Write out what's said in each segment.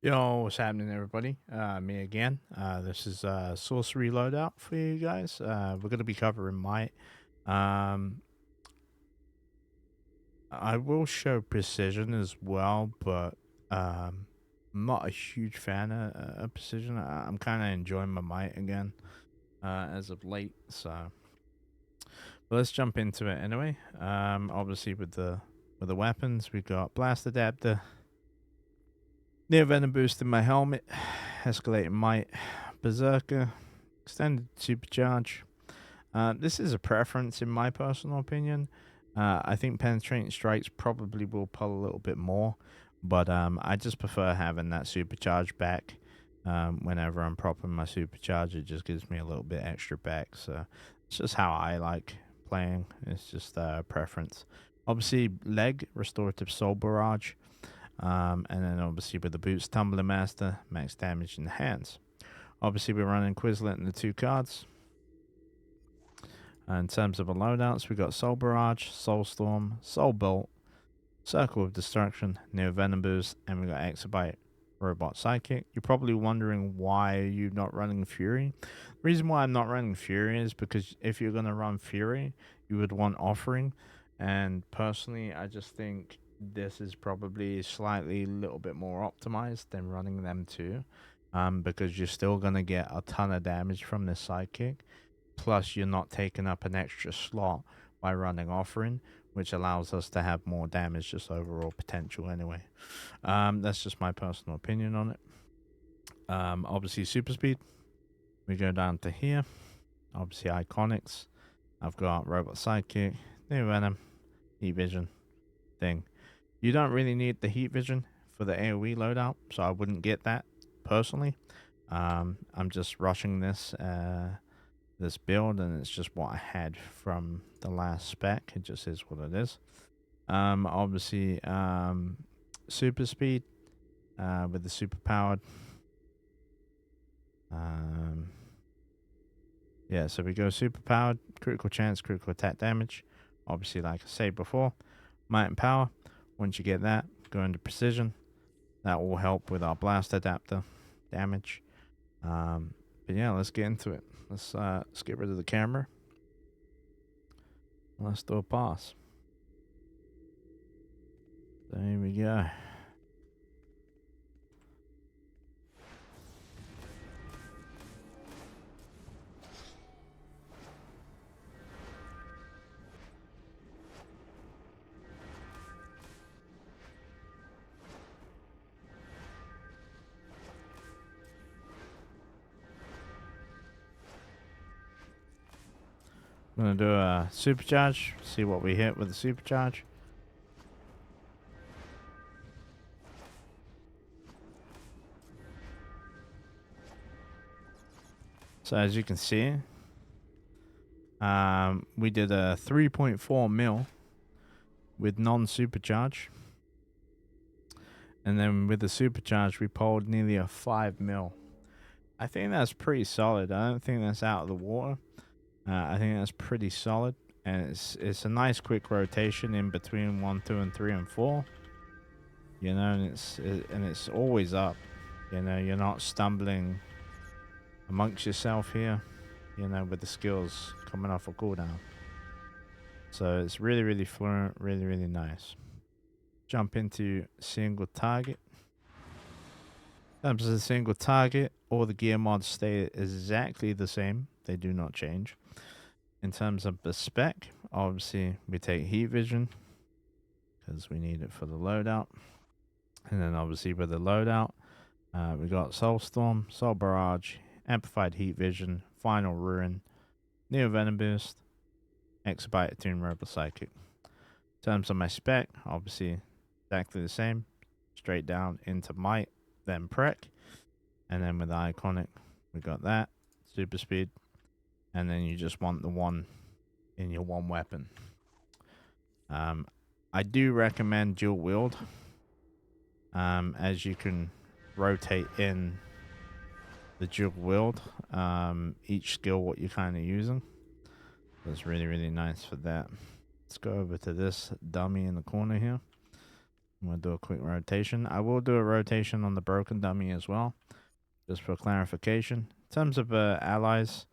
Yo, what's happening, everybody? Me again. This is Sorcery loadout for you guys. We're going to be covering Might. Um, I will show precision as well, but I'm not a huge fan of precision. I'm kind of enjoying my Might again as of late. But let's jump into it anyway. Obviously with the weapons, we've got blast adapter, near venom boost in my helmet, escalating Might, berserker. Extended supercharge. This is a preference in my personal opinion. I think penetrating strikes probably will pull a little bit more, but I just prefer having that supercharge back. Whenever I'm propping my supercharge, it just gives me a little bit extra back. So it's just how I like playing. It's just a preference. Obviously, leg restorative soul barrage, and then obviously with the boots, tumbling master, max damage in the hands. Obviously, we're running Quizlet in the two cards. In terms of the loadouts, we got Soul Barrage, Soul Storm, Soul Bolt, Circle of Destruction, Neo Venom Boost, and we got Exabyte Robot Psychic. You're probably wondering why you're not running Fury. The reason why I'm not running Fury is because if you're going to run Fury, you would want Offering. And personally, I just think this is probably slightly a little bit more optimized than running them too. Because you're still going to get a ton of damage from this Psychic. Plus, you're not taking up an extra slot by running Offering, which allows us to have more damage, just overall potential anyway. That's just my personal opinion on it. Obviously, super speed. We go down to here. Obviously, iconics. I've got robot sidekick, new venom, heat vision thing. You don't really need the heat vision for the AoE loadout, so I wouldn't get that personally. I'm just rushing this build, and it's just what I had from the last spec. It just is what it is. Obviously, super speed with the super powered. Yeah, so we go super powered, critical chance, critical attack damage. Obviously, like I said before, might and power. Once you get that, go into precision. That will help with our blast adapter damage. But yeah, let's get into it. Let's get rid of the camera. Let's do a pass. There we go. I'm gonna do a supercharge, see what we hit with the supercharge. So as you can see, we did a 3.4 mil with non-supercharge. And then with the supercharge, we pulled nearly a 5 mil. I think that's pretty solid. I don't think that's out of the water. I think that's pretty solid. And it's a nice quick rotation in between 1, 2, and 3 and 4. You know, and it's always up. You know, you're not stumbling amongst yourself here, you know, with the skills coming off a cooldown. So it's really, really fluent, really, really nice. Jump into single target. In terms of the single target, all the gear mods stay exactly the same. They do not change. In terms of the spec, obviously we take heat vision because we need it for the loadout. And then obviously with the loadout, we got Soul Storm, Soul Barrage, Amplified Heat Vision, Final Ruin, Neo Venom Boost, Exabyte Attune Robot Psychic. In terms of my spec, obviously exactly the same. Straight down into Might, then Prec. And then with the iconic, we got that. Super speed. And then you just want the one in your one weapon. I do recommend dual wield. As you can rotate in the dual wield, each skill what you're kind of using. That's really, really nice for that. Let's go over to this dummy in the corner here. I'm going to do a quick rotation. I will do a rotation on the broken dummy as well, just for clarification. In terms of allies,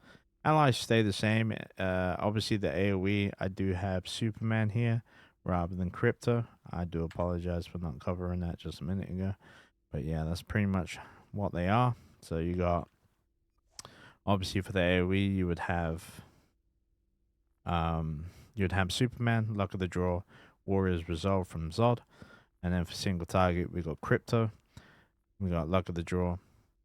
allies stay the same. Obviously, the AoE, I do have Superman here rather than Crypto. I do apologize for not covering that just a minute ago. But yeah, that's pretty much what they are. So you got, obviously for the AoE, you'd have Superman, Luck of the Draw, Warrior's Resolve from Zod. And then for single target, we got Crypto, we got Luck of the Draw,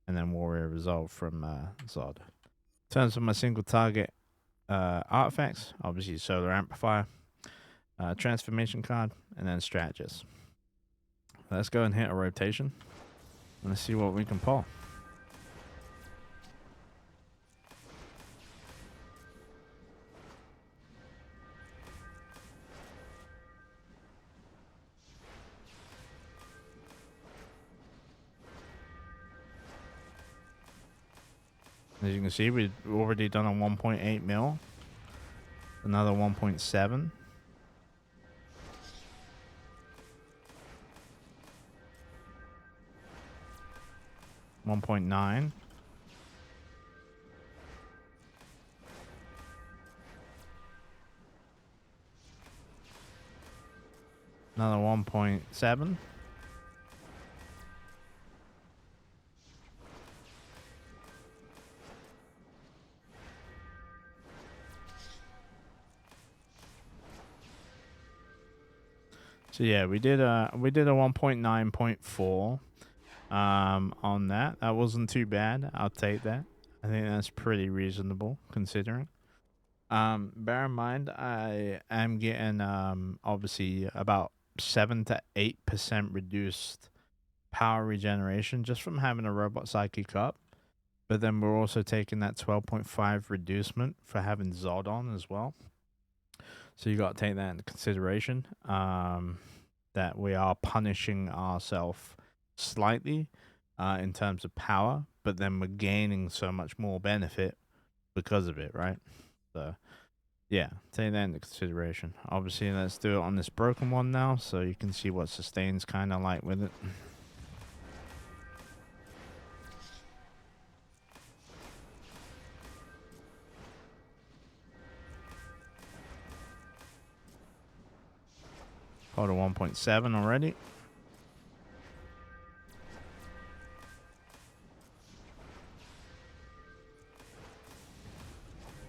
and then Warrior Resolve from Zod. In terms of my single target artifacts, obviously Solar Amplifier, Transformation card, and then Strategist. Let's go and hit a rotation. Let's see what we can pull. As you can see, we've already done a 1.8 mil. Another 1.7. $1.9. Another 1.7. So yeah, we did a 1.9.4 on that. That wasn't too bad. I'll take that. I think that's pretty reasonable considering. Bear in mind, I am getting obviously about 7 to 8% reduced power regeneration just from having a robot psychic up. But then we're also taking that 12.5 reducement for having Zod on as well. So you got to take that into consideration. That we are punishing ourselves slightly in terms of power, but then we're gaining so much more benefit because of it, right? So yeah, take that into consideration. Obviously, let's do it on this broken one now, so you can see what sustain's kind of like with it. Got a 1.7 already.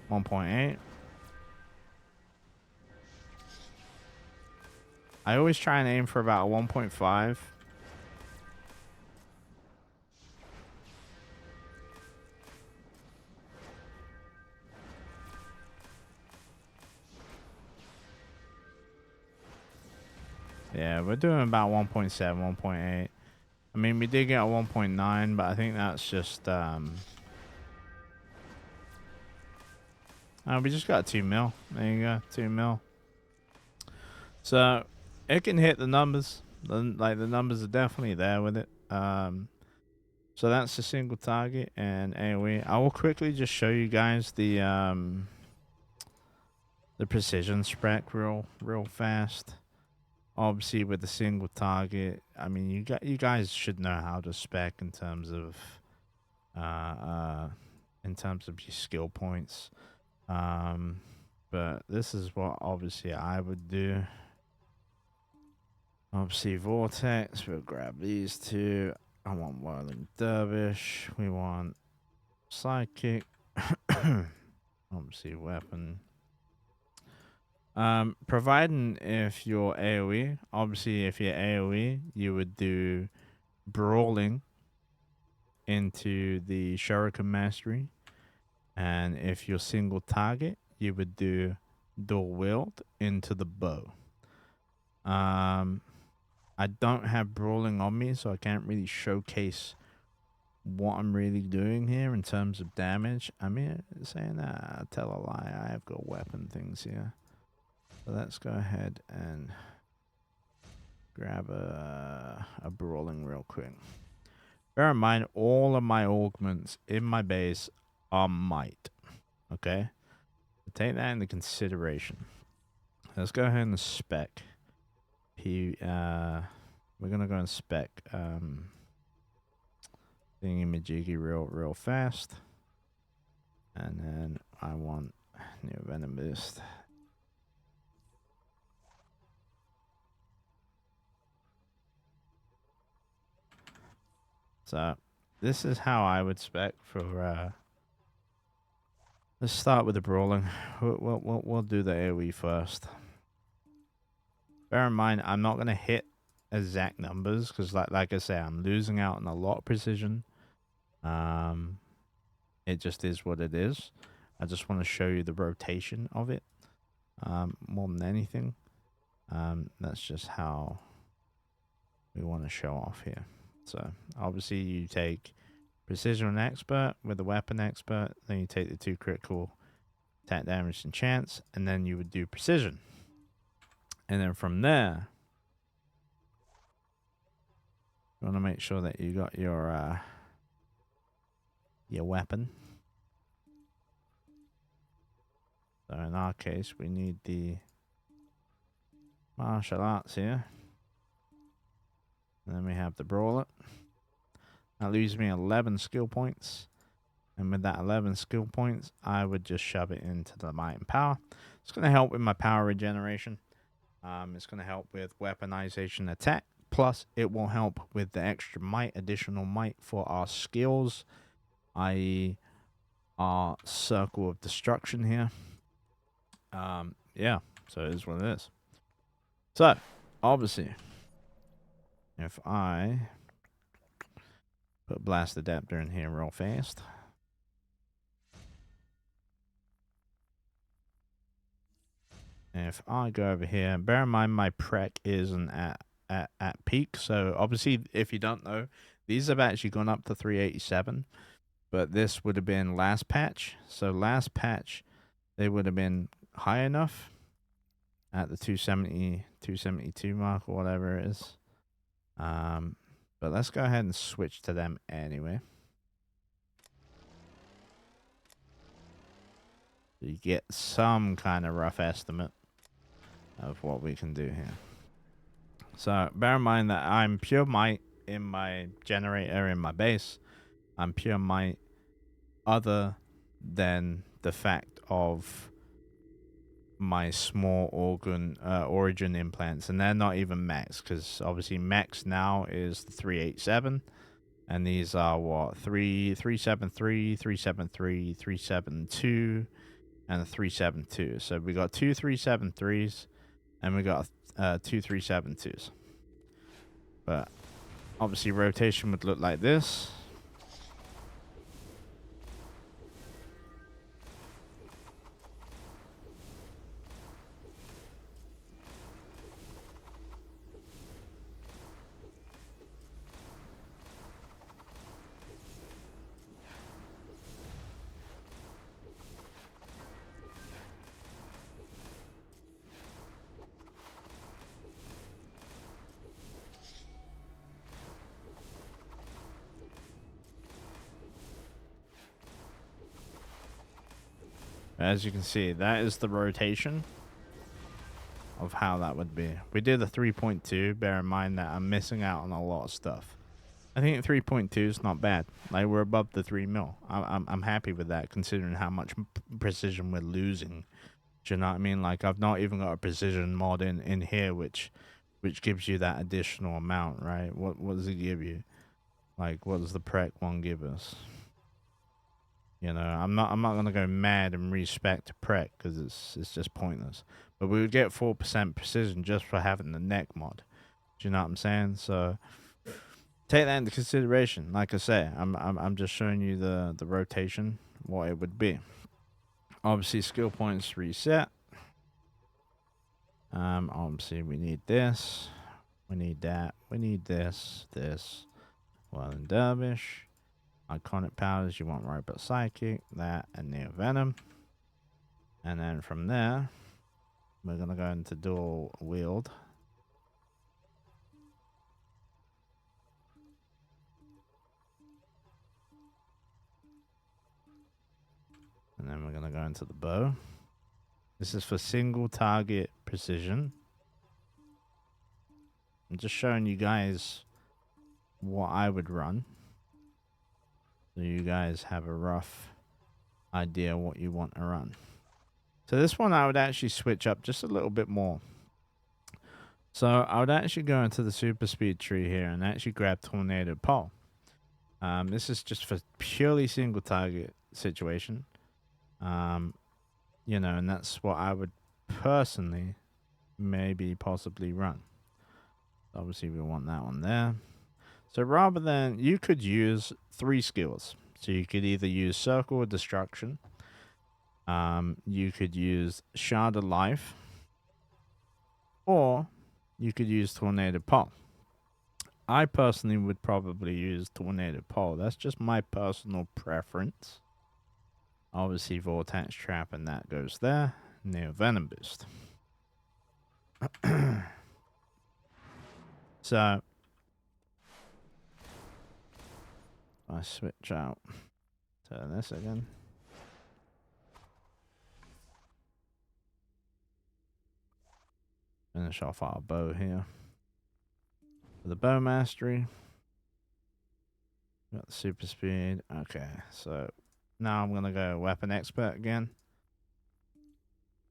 $1.8. I always try and aim for about 1.5. Yeah, we're doing about 1.7, 1.8. I mean, we did get a 1.9, but I think that's just we just got 2 mil. There you go, 2 mil. So it can hit the numbers. Like the numbers are definitely there with it. So that's the single target and AoE. I will quickly just show you guys the precision spec real fast. Obviously with the single target, I mean you guys should know how to spec in terms of your skill points. But this is what obviously I would do. Obviously Vortex, we'll grab these two. I want Whirling Dervish. We want Sidekick. Obviously weapon. Providing if you're AoE, obviously if you're AoE, you would do Brawling into the Shuriken Mastery. And if you're single target, you would do Dual Wield into the Bow. I don't have Brawling on me, so I can't really showcase what I'm really doing here in terms of damage. I mean, saying that, I tell a lie. I have got weapon things here. So let's go ahead and grab a Brawling real quick. Bear in mind, all of my augments in my base are Might. Okay? So take that into consideration. Let's go ahead and spec we're gonna go and spec thingy-majiggy real fast. And then I want new venom boost. So this is how I would spec for let's start with the brawling. We'll do the AoE first. Bear in mind, I'm not gonna hit exact numbers because, like I say, I'm losing out on a lot of precision. It just is what it is. I just want to show you the rotation of it more than anything. That's just how we want to show off here. So obviously you take precision expert with the weapon expert, then you take the 2 critical attack damage and chance, and then you would do precision. And then from there, you want to make sure that you got your weapon. So in our case, we need the martial arts here. And then we have the brawler. That leaves me 11 skill points. And with that 11 skill points, I would just shove it into the might and power. It's going to help with my power regeneration. It's going to help with weaponization attack. Plus, it will help with the extra might, additional might for our skills, i.e. our circle of destruction here. Yeah, so it is what it is. So, obviously, if I put Blast Adapter in here real fast. And if I go over here, bear in mind my prec isn't at peak. So obviously, if you don't know, these have actually gone up to 387. But this would have been last patch. So last patch, they would have been high enough at the 270, 272 mark or whatever it is. But let's go ahead and switch to them anyway. So you get some kind of rough estimate of what we can do here. So bear in mind that I'm pure might in my generator in my base. I'm pure might other than the fact of my small origin implants, and they're not even max because obviously max now is the 387, and these are what 373, 373, 372, and the 372. So we got 2 373s, and we got 2 372s. But obviously rotation would look like this. As you can see, that is the rotation of how that would be. We did the 3.2. Bear in mind that I'm missing out on a lot of stuff. I think 3.2 is not bad. Like, we're above the 3 mil. I'm happy with that, considering how much precision we're losing. Do you know what I mean? Like, I've not even got a precision mod in here, which gives you that additional amount, right? What does it give you? Like, what does the prec one give us? You know, I'm not gonna go mad and respec to prec because it's just pointless. But we would get 4% precision just for having the neck mod. Do you know what I'm saying? So take that into consideration. Like I say, I'm just showing you the rotation, what it would be. Obviously, skill points reset. Obviously we need this, we need that, we need this. Well, in Dervish. Iconic powers, you want Robot Psychic, that, and Neo Venom. And then from there, we're going to go into dual wield. And then we're going to go into the bow. This is for single target precision. I'm just showing you guys what I would run, so you guys have a rough idea what you want to run. So this one I would actually switch up just a little bit more. So I would actually go into the super speed tree here and actually grab Tornado Pole. This is just for purely single target situation. You know, and that's what I would personally maybe possibly run. Obviously we want that one there. So rather than, you could use 3 skills. So you could either use Circle of Destruction, you could use Shard of Life, or you could use Tornado Pole. I personally would probably use Tornado Pole. That's just my personal preference. Obviously Vortex Trap and that goes there. Neo Venom Boost. So I switch out to this again. Finish off our bow here. For the bow mastery. Got the super speed. Okay, so now I'm gonna go weapon expert again.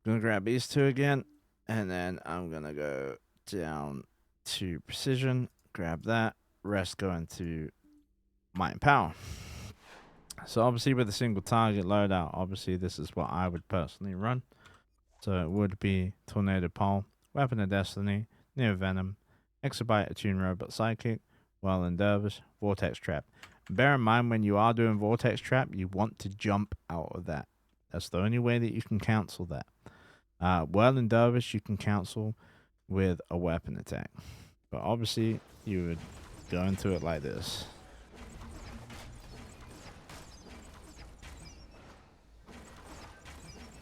Gonna grab these 2 again, and then I'm gonna go down to precision, grab that, rest go into might and power. So obviously with a single target loadout, obviously this is what I would personally run. So it would be Tornado Pole, Weapon of Destiny, Neo Venom, Exabyte Attune Robot Psychic, Whirling Dervish, Vortex Trap. Bear in mind when you are doing Vortex Trap, you want to jump out of that. That's the only way that you can cancel that. Whirling Dervish you can cancel with a weapon attack. But obviously you would go into it like this.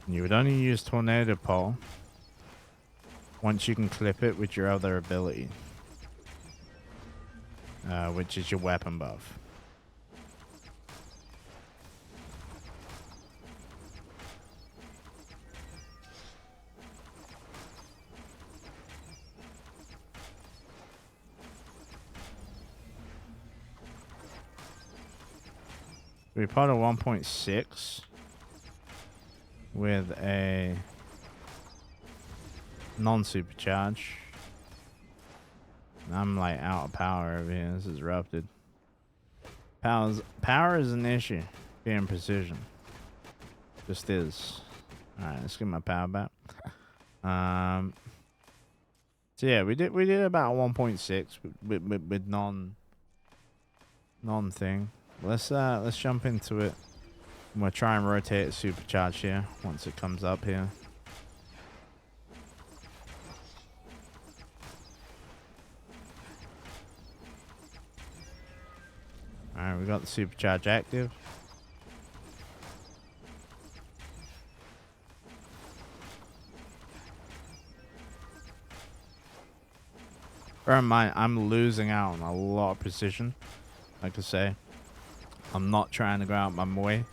You would only use Tornado Pole once you can clip it with your other ability, which is your weapon buff. We put a 1.6 with a non-supercharge. I'm like out of power over here. This is erupted. Power is an issue. Being precision. Just is. Alright, let's get my power back. So yeah, we did about 1.6 with non thing. Let's jump into it. I'm gonna try and rotate it supercharge here once it comes up here. Alright, we got the supercharge active. Bear in mind, I'm losing out on a lot of precision. Like I say, I'm not trying to go out my way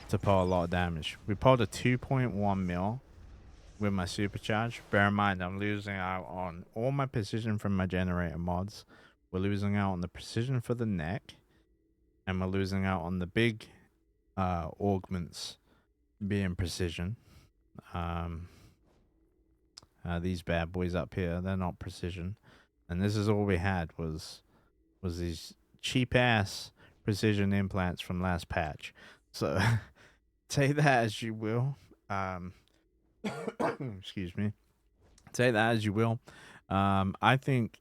to pull a lot of damage. We pulled a 2.1 mil with my supercharge. Bear in mind, I'm losing out on all my precision from my generator mods. We're losing out on the precision for the neck. And we're losing out on the big augments being precision. These bad boys up here, they're not precision. And this is all we had was these cheap ass precision implants from last patch. So take that as you will. Excuse me. Take that as you will. I think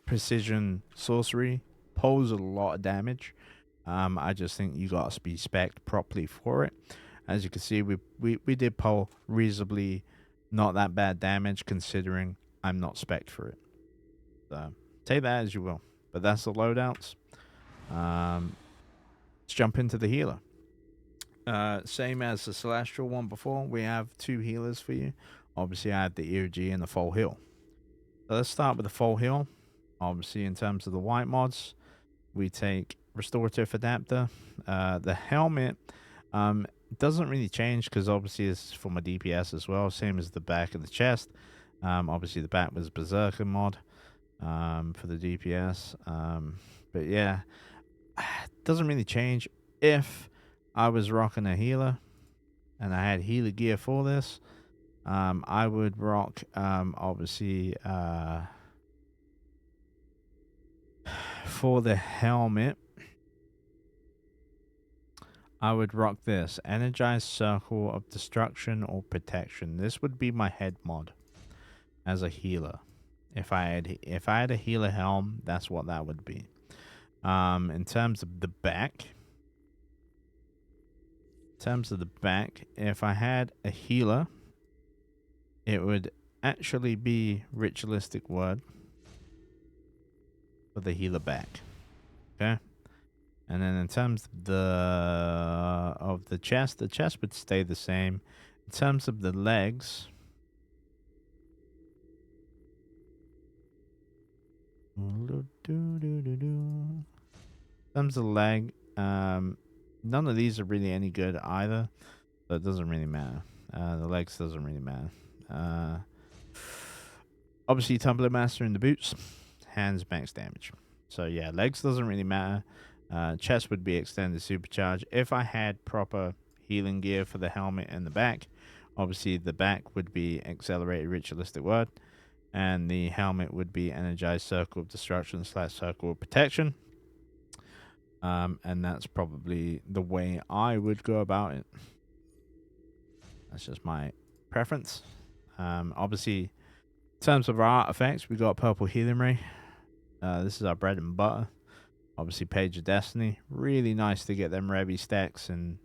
precision sorcery pulls a lot of damage. I just think you got to be spec'd properly for it. As you can see, we did pull reasonably not that bad damage considering I'm not spec'd for it. So take that as you will. But that's the loadouts. Let's jump into the healer. Same as the Celestial one before, we have 2 healers for you. Obviously, I have the EOG and the Full Heal. So let's start with the Full Heal. Obviously, in terms of the white mods, we take Restorative Adapter. The helmet doesn't really change because obviously it's for my DPS as well. Same as the back of the chest. Obviously, the back was Berserker mod. for the DPS. But yeah, doesn't really change. If I was rocking a healer and I had healer gear for this, I would rock obviously for the helmet. I would rock this Energized Circle of Destruction or Protection. This would be my head mod as a healer. If I had a healer helm, that's what that would be. In terms of the back, if I had a healer, it would actually be Ritualistic Word for the healer back. Okay. And then in terms of the chest would stay the same. In terms of the legs, in terms of the leg, none of these are really any good either, so it doesn't really matter. The legs doesn't really matter. Obviously, Tumbler Master in the boots, hands max damage. So yeah, legs doesn't really matter. Chest would be extended supercharge. If I had proper healing gear for the helmet and the back, obviously the back would be accelerated ritualistic word, and the helmet would be energized circle of destruction / circle of protection. And that's probably the way I would go about it. That's just my preference. Obviously, in terms of our artifacts, we got purple healing ray. This is our bread and butter. Obviously, Page of Destiny. Really nice to get them Rebby stacks, and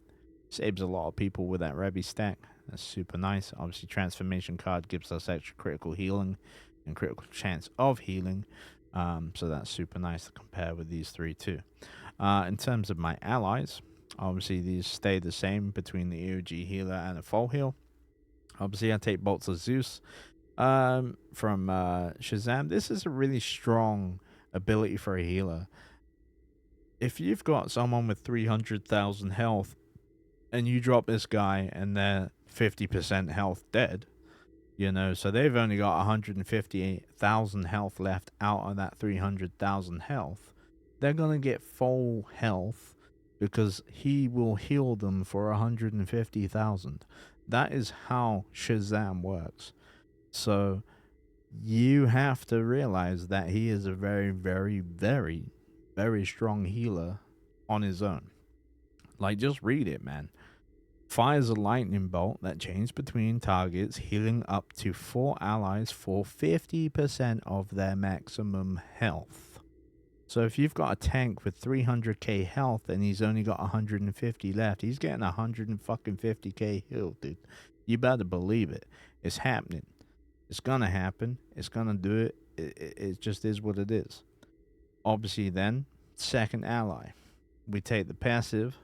saves a lot of people with that Rebby stack. That's super nice. Obviously, Transformation card gives us extra critical healing and critical chance of healing. So that's super nice to compare with these three too. In terms of my allies, obviously these stay the same between the EOG healer and a full heal. Obviously, I take Bolts of Zeus from Shazam. This is a really strong ability for a healer. If you've got someone with 300,000 health and you drop this guy and they're 50% health dead, you know, so they've only got 158,000 health left out of that 300,000 health, they're going to get full health because he will heal them for 150,000. That is how Shazam works. So you have to realize that he is a very, very, very, very strong healer on his own. Like, just read it, man. Fires a lightning bolt that changes between targets, healing up to 4 allies for 50% of their maximum health. So if you've got a tank with 300k health and he's only got 150 left, he's getting 150k healed, dude. You better believe it. It's happening. It's gonna happen. It's gonna do it. It just is what it is. Obviously, then, second ally. We take the passive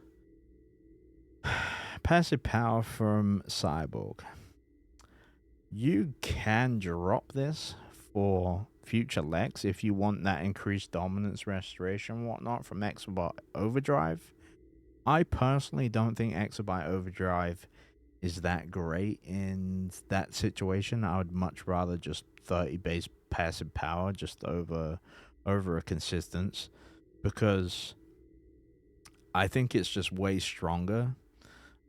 power from Cyborg. You can drop this for future Lex if you want that increased dominance, restoration, and whatnot from Exabyte Overdrive. I personally don't think Exabyte Overdrive is that great in that situation. I would much rather just 30 base passive power just over a consistence, because I think it's just way stronger.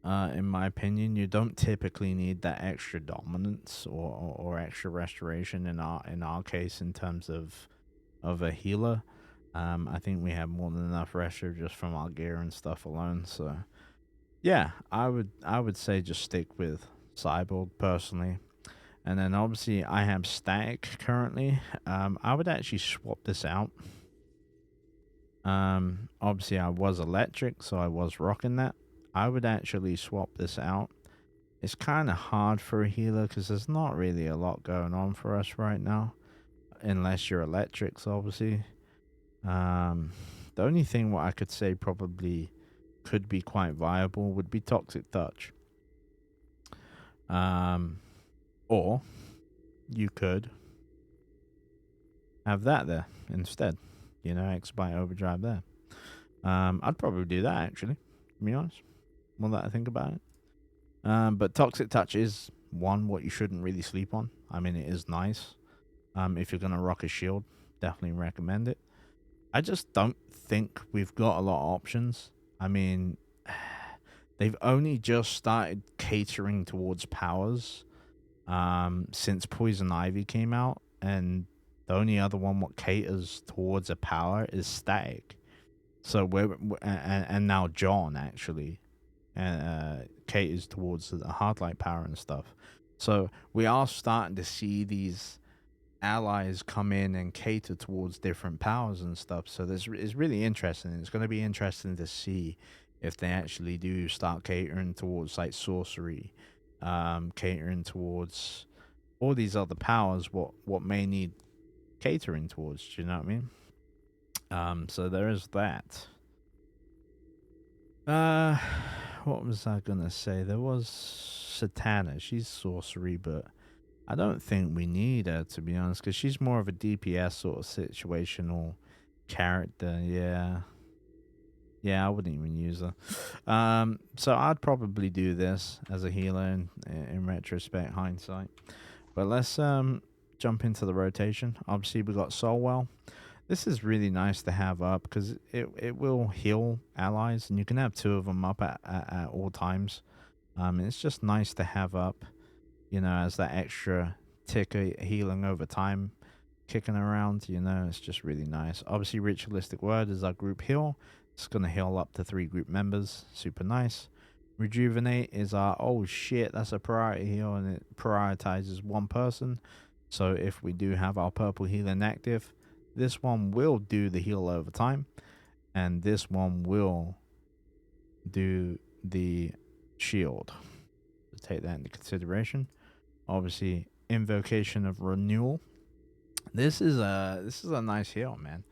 In my opinion, you don't typically need that extra dominance or extra restoration in our case in terms of a healer. I think we have more than enough restore just from our gear and stuff alone. So yeah, I would say just stick with Cyborg personally. And then obviously I have static currently. I would actually swap this out. Obviously I was electric, so I was rocking that. I would actually swap this out. It's kind of hard for a healer because there's not really a lot going on for us right now, unless you're electrics, obviously. The only thing what I could say probably could be quite viable would be Toxic Touch. Or you could have that there instead. You know, Exabyte Overdrive there. I'd probably do that actually, to be honest. More that I think about it. But Toxic Touch is one what you shouldn't really sleep on. I mean, it is nice. If you're gonna rock a shield, definitely recommend it. I just don't think we've got a lot of options. I mean, they've only just started catering towards powers since Poison Ivy came out, and the only other one what caters towards a power is Static. So and now John actually caters towards the hard light power and stuff. So we are starting to see these allies come in and cater towards different powers and stuff. So this is really interesting. It's going to be interesting to see if they actually do start catering towards like sorcery, catering towards all these other powers. What may need catering towards? Do you know what I mean? So there is that. What was I gonna say? There was Satana. She's sorcery, but I don't think we need her, to be honest, because she's more of a DPS sort of situational character. Yeah, I wouldn't even use her. So I'd probably do this as a healer in retrospect, hindsight. But let's jump into the rotation. Obviously, we got Soulwell. This is really nice to have up because it will heal allies, and you can have 2 of them up at all times. It's just nice to have up, you know, as that extra ticker healing over time kicking around, you know, it's just really nice. Obviously, Ritualistic Word is our group heal. It's going to heal up to 3 group members. Super nice. Rejuvenate is our, oh shit, that's a priority heal, and it prioritizes 1 person. So if we do have our purple healing active, this one will do the heal over time, and this one will do the shield. So take that into consideration. Obviously, Invocation of Renewal. This is a nice heal, man.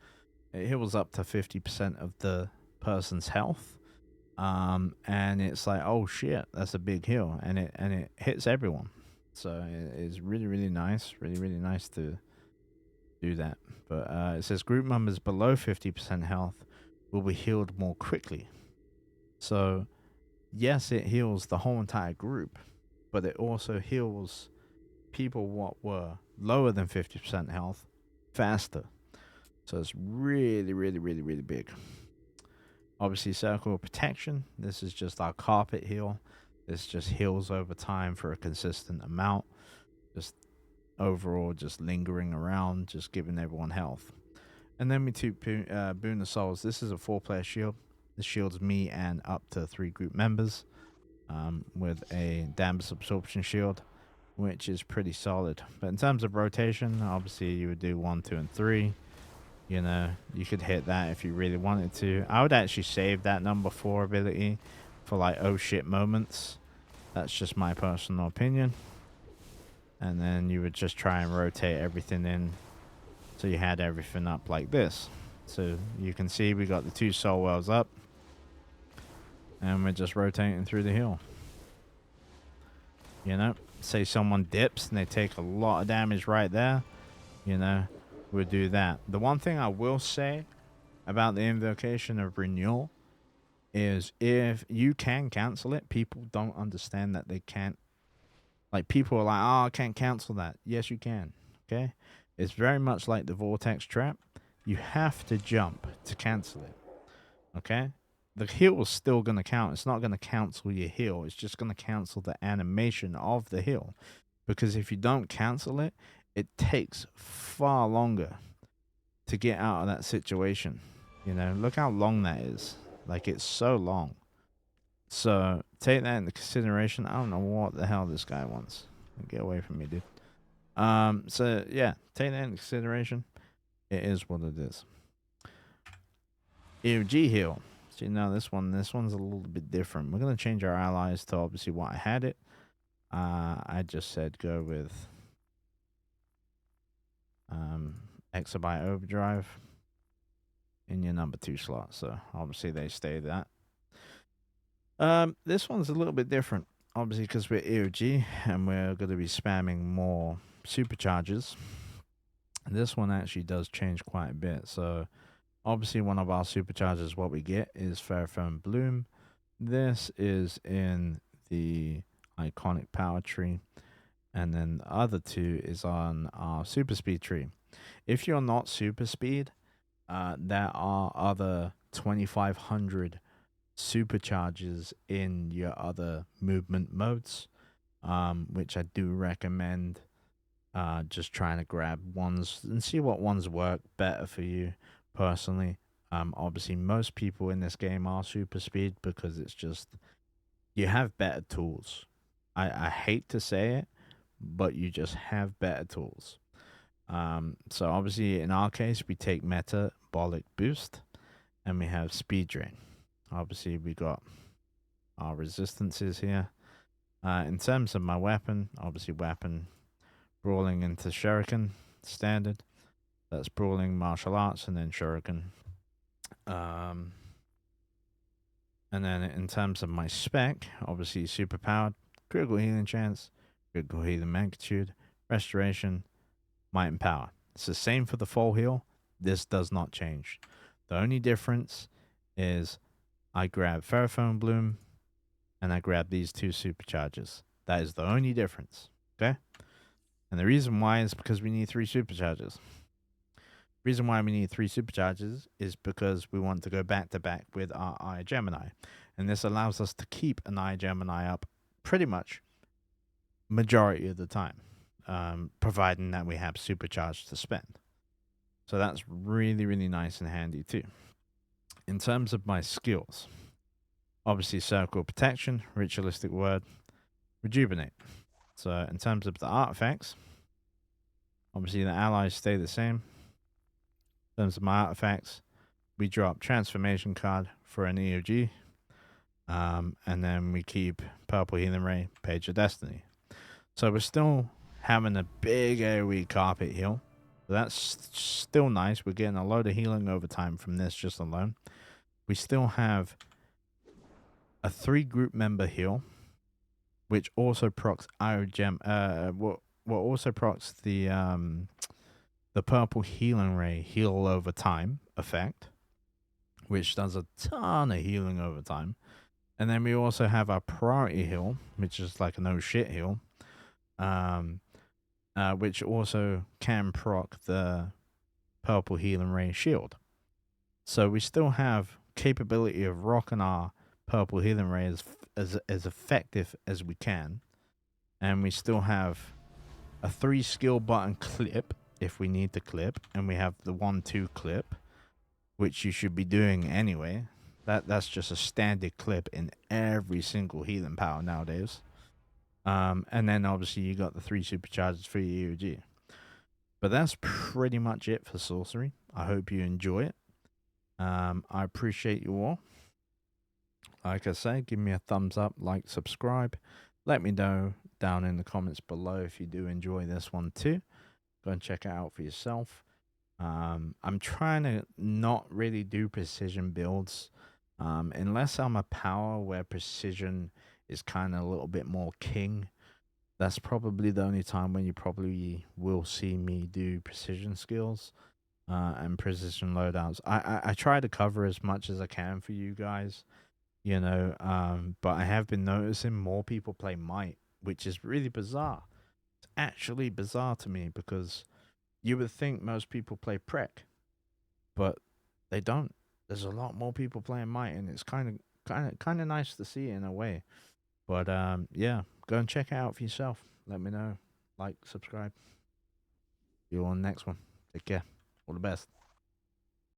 It heals up to 50% of the person's health. And it's like, oh shit, that's a big heal, and it hits everyone. So it is really nice, really nice to do that. But it says group members below 50% health will be healed more quickly. So yes, it heals the whole entire group, but it also heals people what were lower than 50% health faster. So it's really big. Obviously, Circle of Protection. This is just our carpet heal. This just heals over time for a consistent amount. Just overall, just lingering around, just giving everyone health. And then we took Boon of Souls. This is a 4-player shield. This shields me and up to 3 group members with a damage absorption shield, which is pretty solid. But in terms of rotation, obviously you would do 1, 2, and 3. You know, you could hit that if you really wanted to. I would actually save that number 4 ability for like oh shit moments. That's just my personal opinion. And then you would just try and rotate everything in so you had everything up like this. So you can see we got the 2 soul wells up, and we're just rotating through the hill. You know, say someone dips and they take a lot of damage right there, you know, we'll do that. The one thing I will say about the Invocation of Renewal is if you can cancel it, people don't understand that they can't. Like, people are like, oh, I can't cancel that. Yes, you can. Okay? It's very much like the Vortex Trap. You have to jump to cancel it. Okay? The heal is still going to count. It's not going to cancel your heal. It's just going to cancel the animation of the heal. Because if you don't cancel it, it takes far longer to get out of that situation. You know, look how long that is. Like, it's so long. So take that into consideration. I don't know what the hell this guy wants. Get away from me, dude. So yeah, take that into consideration. It is what it is. EOG heal. See, now this one's a little bit different. We're gonna change our allies to obviously what I had it. I just said go with Exabyte Overdrive in your number 2 slot. So obviously they stay that. This one's a little bit different, obviously, because we're EOG and we're going to be spamming more supercharges. This one actually does change quite a bit. So, obviously, one of our supercharges, what we get is Ferrophone Bloom. This is in the iconic power tree, and then the other 2 is on our super speed tree. If you're not super speed, there are other 2500 supercharges in your other movement modes, which I do recommend. Just trying to grab ones and see what ones work better for you personally. Obviously, most people in this game are super speed because it's just you have better tools. I hate to say it, but you just have better tools. So obviously, in our case, we take metabolic boost and we have speed drain. Obviously, we got our resistances here. In terms of my weapon, obviously weapon brawling into shuriken standard. That's brawling martial arts and then shuriken. And then in terms of my spec, obviously super powered, critical healing chance, critical healing magnitude, restoration, might and power. It's the same for the full heal. This does not change. The only difference is I grab Ferrophone Bloom and I grab these two supercharges. That is the only difference. Okay? And the reason why is because we need 3 supercharges. Reason why we need 3 supercharges is because we want to go back to back with our Eye Gemini. And this allows us to keep an Eye Gemini up pretty much majority of the time, providing that we have supercharge to spend. So that's really, really nice and handy too. In terms of my skills, obviously Circle Protection, Ritualistic Word, Rejuvenate. So in terms of the artifacts, obviously the allies stay the same. In terms of my artifacts, we drop Transformation card for an EOG. And then we keep Purple Healing Ray, Page of Destiny. So we're still having a big AoE carpet heal. So that's still nice. We're getting a load of healing over time from this just alone. We still have a 3 group member heal, which also procs also procs the Purple Healing Ray heal over time effect, which does a ton of healing over time. And then we also have our priority heal, which is like a no shit heal, which also can proc the Purple Healing Ray shield. So we still have capability of rocking our Purple Healing Ray as effective as we can. And we still have a 3 skill button clip if we need to clip. And we have the 1-2 clip, which you should be doing anyway. That's just a standard clip in every single healing power nowadays. And then obviously you got the 3 supercharges for your EOG. But that's pretty much it for sorcery. I hope you enjoy it. I appreciate you all. Like I say, give me a thumbs up, like, subscribe. Let me know down in the comments below if you do enjoy this one too. Go and check it out for yourself. I'm trying to not really do precision builds unless I'm a power where precision is kind of a little bit more king. That's probably the only time when you probably will see me do precision skills and precision loadouts. I try to cover as much as I can for you guys, you know, but I have been noticing more people play Might, which is really bizarre. It's actually bizarre to me because you would think most people play Prec, but they don't. There's a lot more people playing Might, and it's kind of nice to see in a way. But yeah, go and check it out for yourself. Let me know. Like, subscribe. See you on the next one. Take care. All the best.